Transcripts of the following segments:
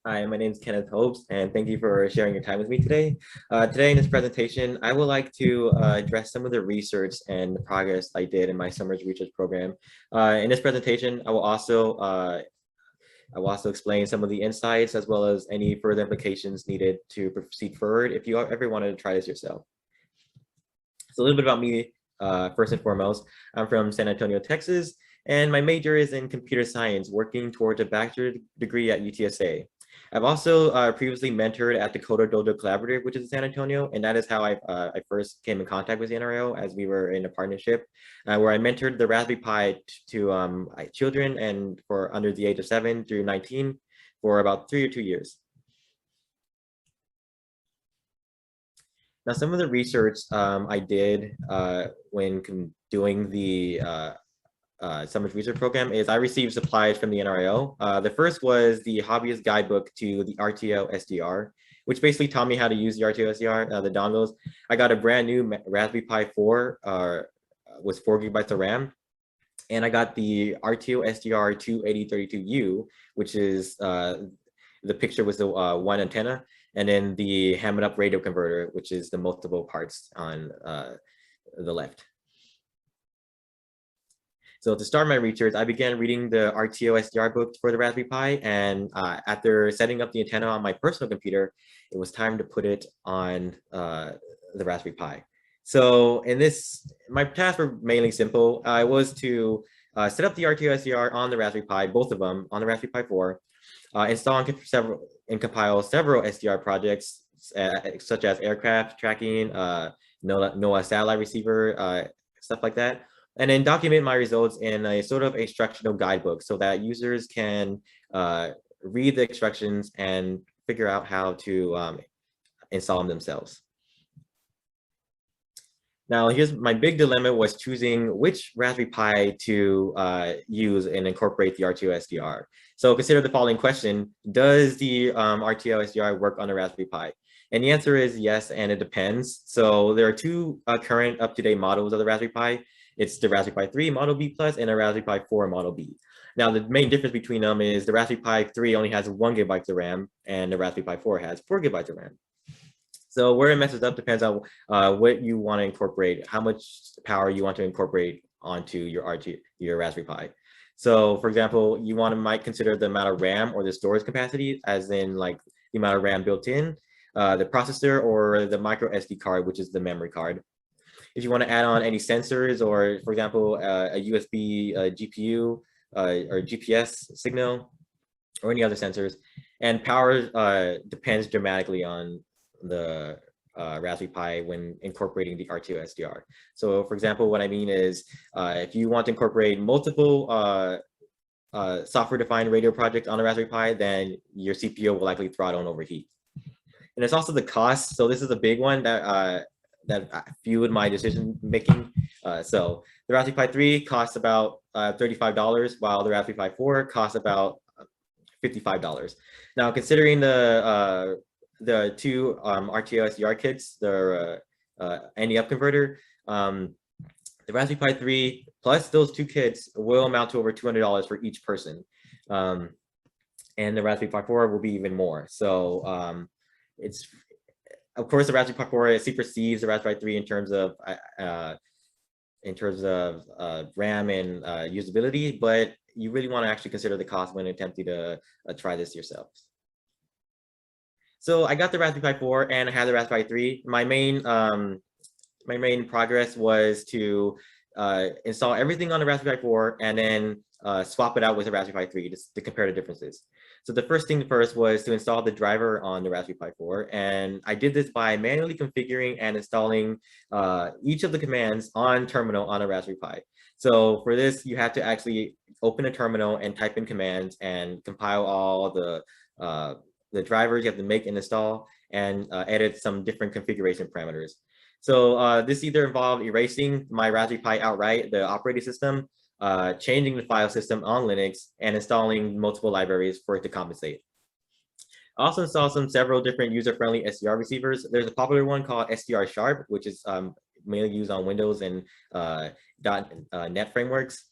Hi, my name is Kenneth Hopes, and thank you for sharing your time with me today. Today in this presentation, I would like to address some of the research and the progress I did in my summer's research program. In this presentation, I will also explain some of the insights as well as any further implications needed to proceed forward if you ever wanted to try this yourself. So a little bit about me, first and foremost. I'm from San Antonio, Texas, and my major is in computer science, working towards a bachelor's degree at UTSA. I've also previously mentored at the Coder Dojo Collaborative, which is in San Antonio, and that is how I first came in contact with the NRAO, as we were in a partnership where I mentored the Raspberry Pi to children and for under the age of 7 through 19 for about 3 or 2 years. Now, some of the research I did when doing the summer research program is I received supplies from the NRAO. The first was the hobbyist guidebook to the RTO SDR, which basically taught me how to use the RTO SDR, the dongles. I got a brand new Raspberry Pi 4 with 4 gigabytes of RAM. And I got the RTO SDR 28032U, which is the picture was the one antenna, and then the Hammond up radio converter, which is the multiple parts on the left. So to start my research, I began reading the RTO SDR book for the Raspberry Pi, and after setting up the antenna on my personal computer, it was time to put it on the Raspberry Pi. So in this, my tasks were mainly simple. I was to set up the RTO SDR on the Raspberry Pi, both of them on the Raspberry Pi 4, install and compile several SDR projects, such as aircraft tracking, NOAA satellite receiver, stuff like that. And then document my results in a sort of instructional guidebook so that users can read the instructions and figure out how to install them themselves. Now, here's my big dilemma was choosing which Raspberry Pi to use and incorporate the RTO SDR. So consider the following question: does the RTO SDR work on a Raspberry Pi? And the answer is yes, and it depends. So there are two current up-to-date models of the Raspberry Pi. It's the Raspberry Pi 3 Model B Plus and a Raspberry Pi 4 Model B. Now, the main difference between them is the Raspberry Pi 3 only has 1 gigabyte of RAM, and the Raspberry Pi 4 has 4 gigabytes of RAM. So where it messes up depends on what you want to incorporate, how much power you want to incorporate onto your Raspberry Pi. So, for example, you might consider the amount of RAM or the storage capacity, as in like the amount of RAM built in, the processor, or the micro SD card, which is the memory card. If you want to add on any sensors, or for example, a USB GPU or GPS signal, or any other sensors. And power depends dramatically on the Raspberry Pi when incorporating the RTO SDR. So for example, what I mean is if you want to incorporate multiple software-defined radio projects on a Raspberry Pi, then your CPU will likely throttle and overheat. And it's also the cost. So this is a big one that fueled my decision making. So the Raspberry Pi 3 costs about $35, while the Raspberry Pi 4 costs about $55. Now, considering the two RTO SDR kits, the NE-up converter, the Raspberry Pi 3 plus those two kits will amount to over $200 for each person. And the Raspberry Pi 4 will be even more. So it's, of course, the Raspberry Pi 4 supersedes the Raspberry Pi 3 in terms of RAM and usability, but you really want to actually consider the cost when attempting to try this yourselves. So I got the Raspberry Pi 4 and I had the Raspberry Pi 3. My main progress was to install everything on the Raspberry Pi 4 and then swap it out with the Raspberry Pi 3 to compare the differences. So the first thing first was to install the driver on the Raspberry Pi 4. And I did this by manually configuring and installing each of the commands on terminal on a Raspberry Pi. So for this, you have to actually open a terminal and type in commands and compile all the drivers you have to make and install, and edit some different configuration parameters. So this either involved erasing my Raspberry Pi outright, the operating system, changing the file system on Linux, and installing multiple libraries for it to compensate. I also installed several different user-friendly SDR receivers. There's a popular one called SDR Sharp, which is mainly used on Windows and .NET frameworks.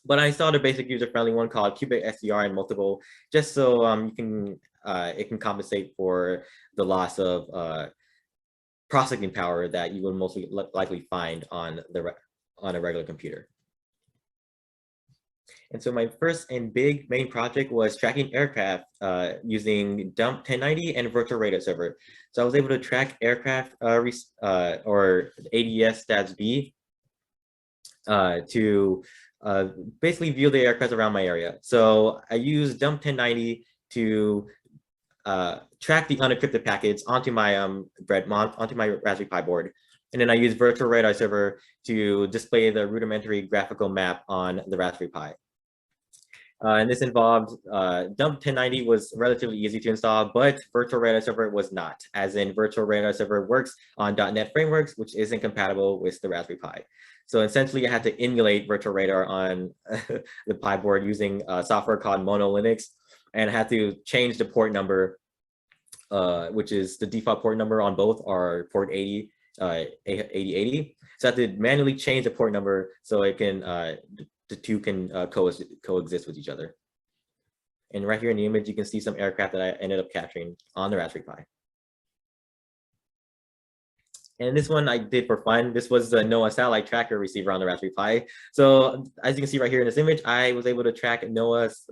But I installed a basic user-friendly one called cubic SDR and multiple, just so you can it can compensate for the loss of processing power that you would mostly likely find on a regular computer. And so my first and big main project was tracking aircraft using dump 1090 and virtual radar server. So I was able to track aircraft or ADS stats B to basically view the aircraft around my area. So I used dump 1090 to track the unencrypted packets onto my onto my Raspberry Pi board. And then I use virtual radar server to display the rudimentary graphical map on the Raspberry Pi. And this involved dump 1090 was relatively easy to install, but virtual radar server was not, as in virtual radar server works on .NET frameworks, which isn't compatible with the Raspberry Pi. So essentially I had to emulate virtual radar on the Pi board using software called Mono Linux, and I had to change the port number, which is the default port number on both are port 80, 8080. So I had to manually change the port number so it can the two can coexist with each other. And right here in the image, you can see some aircraft that I ended up capturing on the Raspberry Pi. And this one I did for fun. This was the NOAA satellite tracker receiver on the Raspberry Pi. So as you can see right here in this image, I was able to track NOAA's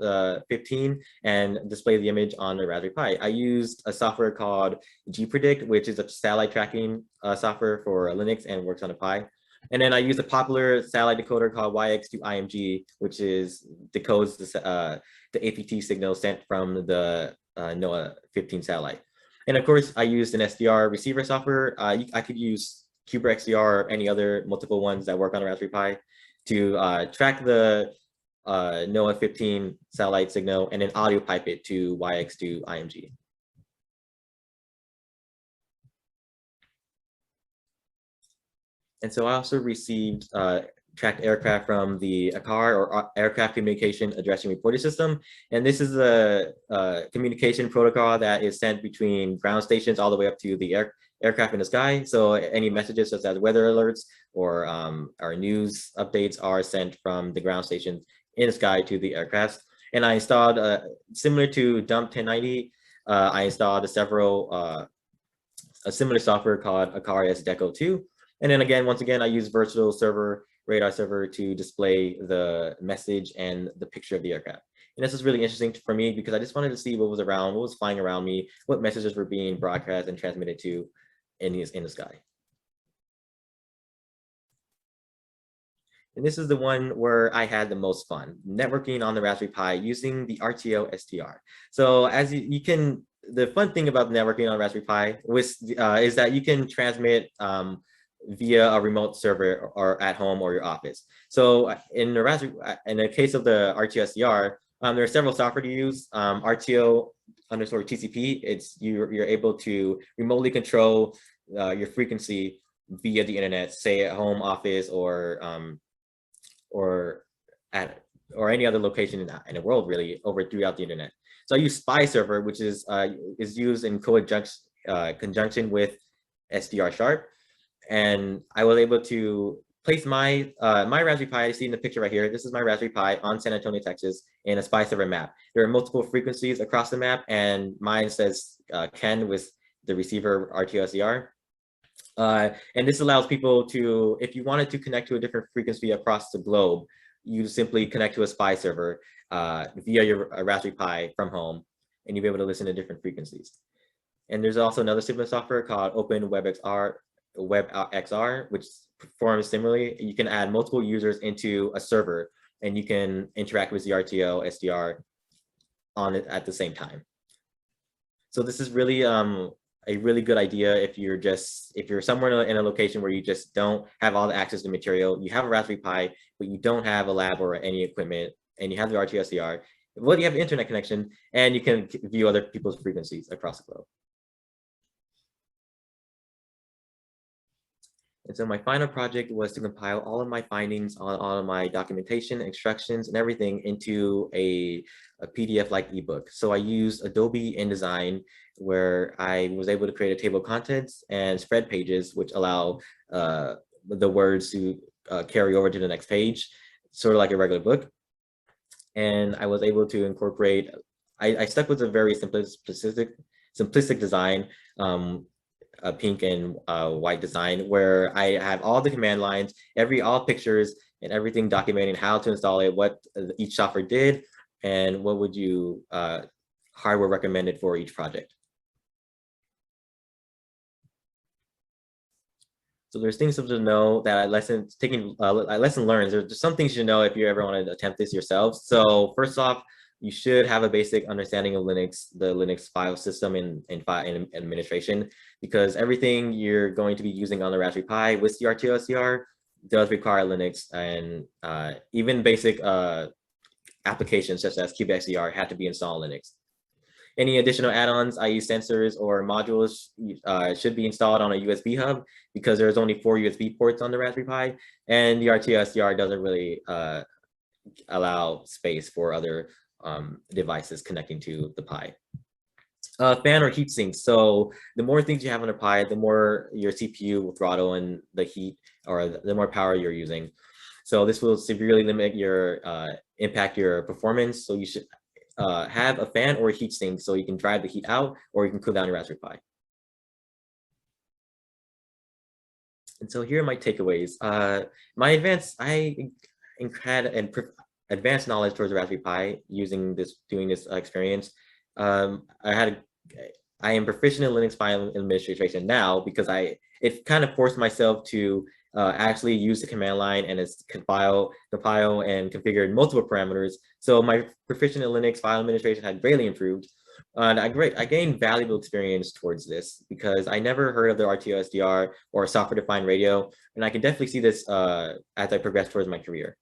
15 and display the image on the Raspberry Pi. I used a software called gpredict, which is a satellite tracking software for Linux and works on a Pi. And then I used a popular satellite decoder called YX2IMG, which decodes the APT signal sent from the NOAA 15 satellite. And of course, I used an SDR receiver software. I could use Cubic XDR or any other multiple ones that work on a Raspberry Pi to track the NOAA 15 satellite signal and then audio pipe it to YX2IMG. And so I also received tracked aircraft from the ACAR, or Aircraft Communication Addressing Reporting System. And this is a communication protocol that is sent between ground stations all the way up to the aircraft in the sky. So any messages such as weather alerts or news updates are sent from the ground stations in the sky to the aircraft. And I installed, similar to dump 1090, I installed a similar software called ACAR Deco 2. And then again, once again, I use virtual radar server to display the message and the picture of the aircraft. And this is really interesting for me because I just wanted to see what was around, what was flying around me, what messages were being broadcast and transmitted to in the sky. And this is the one where I had the most fun, networking on the Raspberry Pi using the RTO SDR. So as you can, the fun thing about networking on Raspberry Pi is that you can transmit via a remote server or at home or your office. So in the case of the RTO SDR, there are several software to use. RTO_TCP, you're able to remotely control your frequency via the internet, say at home, office, or any other location in the world, really, throughout the internet. So I use Spy Server, which is used in conjunction with SDR Sharp. And I was able to place my Raspberry Pi, you see in the picture right here, this is my Raspberry Pi on San Antonio, Texas, in a Spy Server map. There are multiple frequencies across the map, and mine says Ken with the receiver RTO SDR. And this allows people to, if you wanted to connect to a different frequency across the globe, you simply connect to a Spy Server via your Raspberry Pi from home, and you'll be able to listen to different frequencies. And there's also another similar software called WebXR, which performs similarly. You can add multiple users into a server, and you can interact with the RTO SDR on it at the same time. So this is really a really good idea if you're somewhere in a location where you just don't have all the access to material. You have a Raspberry Pi, but you don't have a lab or any equipment, and you have the RTO SDR. Well, you have an internet connection, and you can view other people's frequencies across the globe. And so my final project was to compile all of my findings on all of my documentation, instructions, and everything into a PDF-like ebook. So I used Adobe InDesign, where I was able to create a table of contents and spread pages, which allow the words to carry over to the next page, sort of like a regular book. and I was able to incorporate, I stuck with a very simplistic design, a pink and white design, where I have all the command lines, all pictures and everything documenting how to install it, what each software did, and what would you hardware recommended for each project. So there's things to know that lesson learned. There's some things you know if you ever want to attempt this yourself. So first off, you should have a basic understanding of Linux, the Linux file system and administration, because everything you're going to be using on the Raspberry Pi with the RTOSDR does require Linux, and even basic applications such as CubeXDR had to be installed on Linux. Any additional add-ons, i.e. sensors or modules, should be installed on a USB hub, because there's only 4 USB ports on the Raspberry Pi, and the RTOSDR doesn't really allow space for other devices connecting to the Pi. Fan or heat sinks. So the more things you have on a Pi, the more your CPU will throttle and the heat, or the more power you're using. So this will severely limit your impact your performance. So you should have a fan or a heat sink so you can drive the heat out, or you can cool down your Raspberry Pi. And so here are my takeaways. I had an advanced knowledge towards the Raspberry Pi doing this experience. I am proficient in Linux file administration now, because it kind of forced myself to actually use the command line and it's compile and configure multiple parameters. So my proficient in Linux file administration had greatly improved. And I gained valuable experience towards this, because I never heard of the RTOSDR or software-defined radio, and I can definitely see this as I progress towards my career.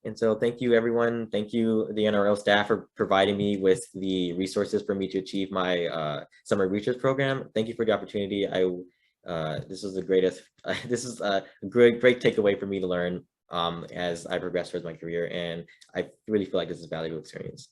And so thank you, everyone. Thank you, the NRAO staff, for providing me with the resources for me to achieve my summer research program. Thank you for the opportunity. This was the greatest, this is a great takeaway for me to learn as I progress towards my career. And I really feel like this is a valuable experience.